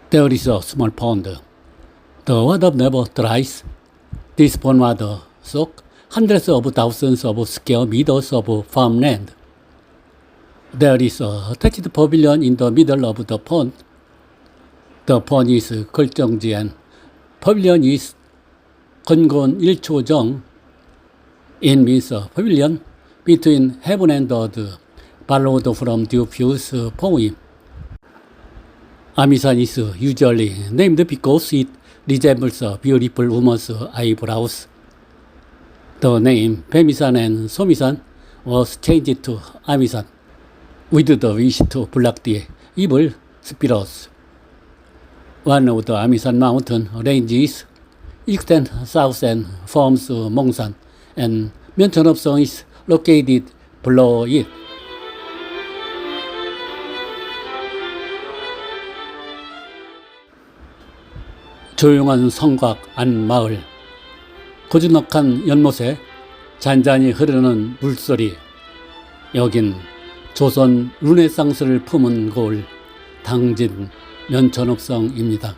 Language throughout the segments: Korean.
There is a small pond. The water never dries. This pond water soaks hundreds of thousands of square meters of farmland. There is a thatched pavilion in the middle of the pond. The pond is 걸정지 and pavilion is 건곤 1초정. It means a pavilion between heaven and earth, borrowed from Dupuis poem. Amisan is usually named because it resembles a beautiful woman's eyebrows. The name Pemisan and Somisan was changed to Amisan, with the wish to block the evil spirits. One of the Amisan mountain ranges extends south and forms Mongsan, and Myeoncheonupseong is located below it. 조용한 성곽 안 마을, 고즈넉한 연못에 잔잔히 흐르는 물소리. 여긴 조선 르네상스를 품은 고을 당진 면천읍성입니다.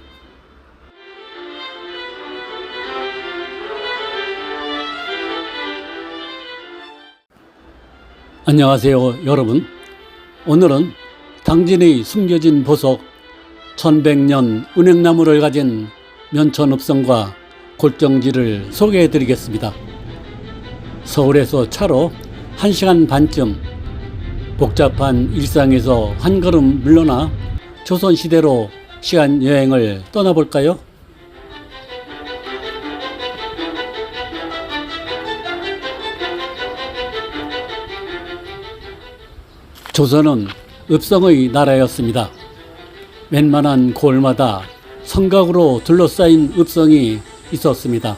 안녕하세요 여러분. 오늘은 당진의 숨겨진 보석 1100년 은행나무를 가진 면천읍성과 골정지를 소개해 드리겠습니다. 서울에서 차로 1시간 반쯤, 복잡한 일상에서 한 걸음 물러나 조선시대로 시간 여행을 떠나볼까요? 조선은 읍성의 나라였습니다. 웬만한 고을마다 성곽으로 둘러싸인 읍성이 있었습니다.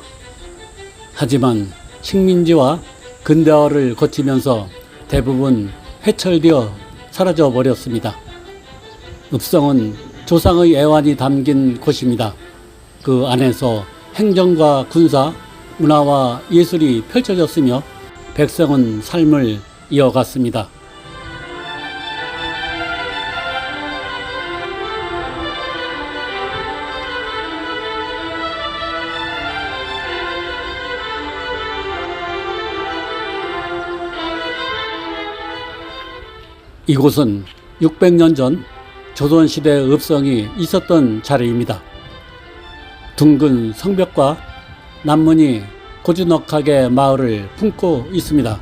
하지만 식민지와 근대화를 거치면서 대부분 회철되어 사라져 버렸습니다. 읍성은 조상의 애환이 담긴 곳입니다. 그 안에서 행정과 군사, 문화와 예술이 펼쳐졌으며 백성은 삶을 이어갔습니다. 이곳은 600년 전 조선시대 읍성이 있었던 자리입니다. 둥근 성벽과 남문이 고즈넉하게 마을을 품고 있습니다.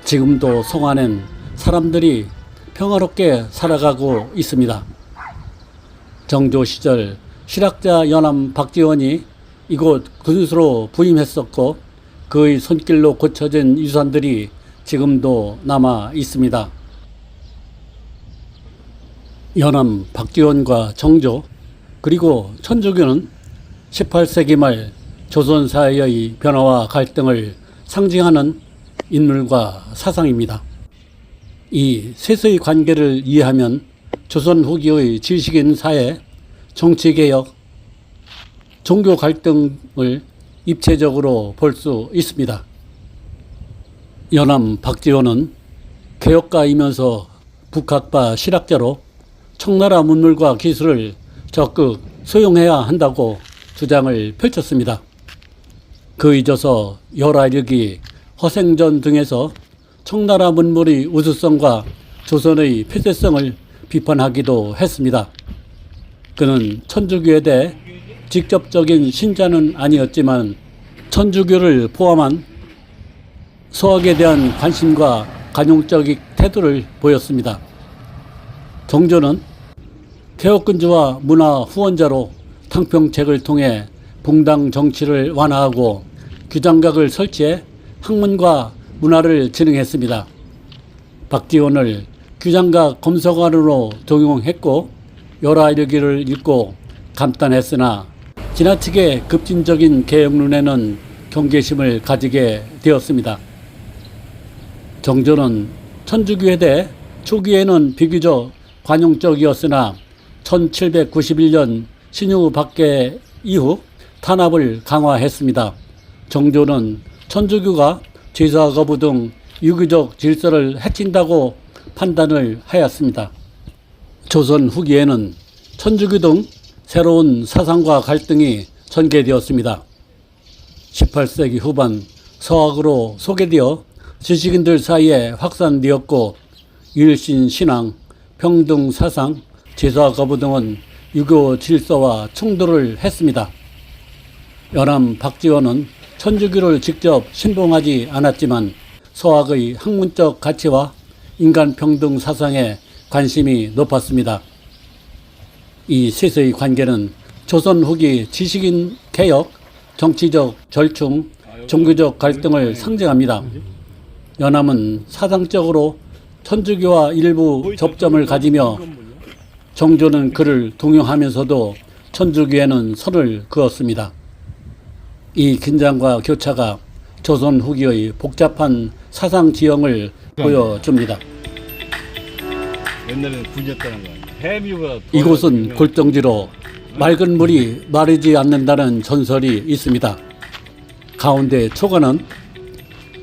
지금도 성 안엔 사람들이 평화롭게 살아가고 있습니다. 정조 시절 실학자 연암 박지원이 이곳 군수로 부임했었고 그의 손길로 고쳐진 유산들이 지금도 남아 있습니다. 연암 박지원과 정조 그리고 천주교는 18세기 말 조선 사회의 변화와 갈등을 상징하는 인물과 사상입니다. 이 셋의 관계를 이해하면 조선 후기의 지식인 사회, 정치개혁, 종교 갈등을 입체적으로 볼 수 있습니다. 연암 박지원은 개혁가이면서 북학파 실학자로 청나라 문물과 기술을 적극 수용해야 한다고 주장을 펼쳤습니다. 그에 져서 열하력이 허생전 등에서 청나라 문물의 우수성과 조선의 폐쇄성을 비판하기도 했습니다. 그는 천주교에 대해 직접적인 신자는 아니었지만 천주교를 포함한 서학에 대한 관심과 관용적인 태도를 보였습니다. 정조는 개혁군주와 문화 후원자로 탕평책을 통해 붕당 정치를 완화하고 규장각을 설치해 학문과 문화를 진흥했습니다. 박지원을 규장각 검사관으로 등용했고 열하일기를 읽고 감탄했으나 지나치게 급진적인 개혁론에는 경계심을 가지게 되었습니다. 정조는 천주교에 대해 초기에는 비교적 관용적이었으나 1791년 신유 박해 이후 탄압을 강화했습니다. 정조는 천주교가 제사 거부 등 유교적 질서를 해친다고 판단을 하였습니다. 조선 후기에는 천주교 등 새로운 사상과 갈등이 전개되었습니다. 18세기 후반 서학으로 소개되어 지식인들 사이에 확산되었고 유일신 신앙, 평등 사상, 제사 거부 등은 유교 질서와 충돌을 했습니다. 연암 박지원은 천주교를 직접 신봉하지 않았지만 서학의 학문적 가치와 인간평등 사상에 관심이 높았습니다. 이 셋의 관계는 조선 후기 지식인 개혁, 정치적 절충, 종교적 갈등을 상징합니다. 연암은 사상적으로 천주교와 일부 접점을 가지며 정조는 그를 동요하면서도 천주교에는 선을 그었습니다. 이 긴장과 교차가 조선 후기의 복잡한 사상 지형을 보여줍니다. 옛날에는 군이었다는 거야. 해미가 이곳은 골정지로 맑은 물이 마르지 않는다는 전설이 있습니다. 가운데 초가는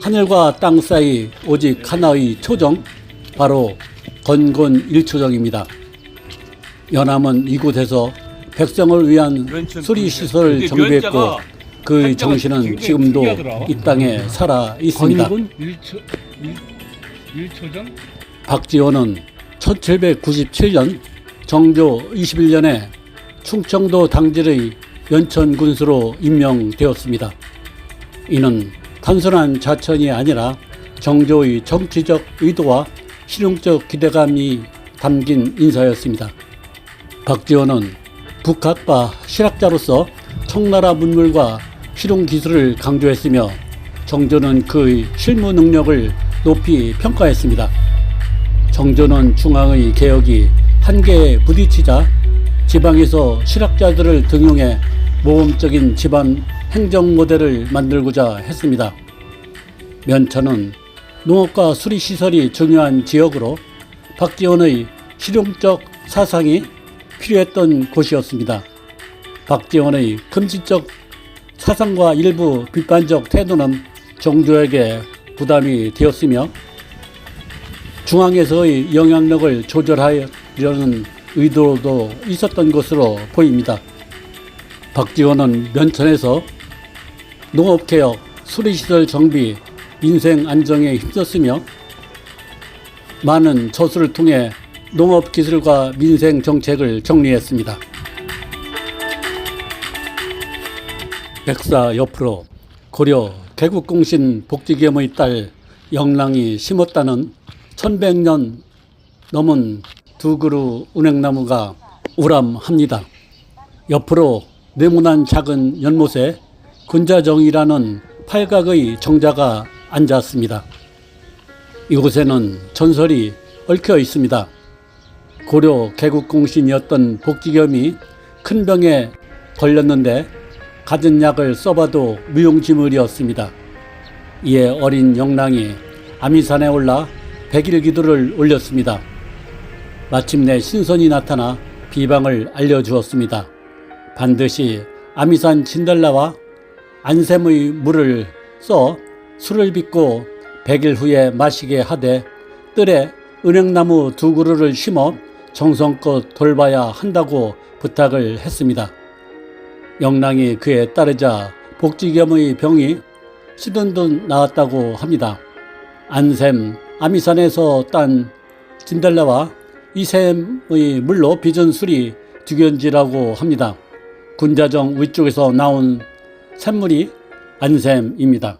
하늘과 땅 사이 오직 하나의 초정, 바로 건곤 일초정입니다. 연암은 이곳에서 백성을 위한 수리시설을 정비했고 그 정신은 지금도 이 땅에 살아 있습니다. 건곤 일초정? 박지원은 1797년 정조 21년에 충청도 당진의 연천군수로 임명되었습니다. 이는 단순한 자천이 아니라 정조의 정치적 의도와 실용적 기대감이 담긴 인사였습니다. 박지원은 북학파 실학자로서 청나라 문물과 실용 기술을 강조했으며 정조는 그의 실무 능력을 높이 평가했습니다. 정조는 중앙의 개혁이 한계에 부딪히자 지방에서 실학자들을 등용해 모범적인 지방 행정 모델을 만들고자 했습니다. 면천은 농업과 수리시설이 중요한 지역으로 박지원의 실용적 사상이 필요했던 곳이었습니다. 박지원의 금지적 사상과 일부 비판적 태도는 정조에게 부담이 되었으며 중앙에서의 영향력을 조절하려는 의도도 있었던 것으로 보입니다. 박지원은 면천에서 농업개혁, 수리시설 정비, 민생 안정에 힘썼으며 많은 저수를 통해 농업기술과 민생 정책을 정리했습니다. 백사 옆으로 고려 개국공신 복지겸의 딸 영랑이 심었다는 1100년 넘은 두 그루 은행나무가 우람합니다. 옆으로 네모난 작은 연못에 군자정이라는 팔각의 정자가 앉았습니다. 이곳에는 전설이 얽혀 있습니다. 고려 개국공신이었던 복지겸이 큰 병에 걸렸는데 갖은 약을 써봐도 무용지물이었습니다. 이에 어린 영랑이 아미산에 올라 100일 기도를 올렸습니다. 마침내 신선이 나타나 비방을 알려주었습니다. 반드시 아미산 진달라와 안샘의 물을 써 술을 빚고 100일 후에 마시게 하되 뜰에 은행나무 2그루를 심어 정성껏 돌봐야 한다고 부탁을 했습니다. 영랑이 그에 따르자 복지겸의 병이 시든듯 나았다고 합니다. 안샘, 아미산에서 딴 진달래와 이샘의 물로 빚은 술이 두견지라고 합니다. 군자정 위쪽에서 나온 샘물이 안샘입니다.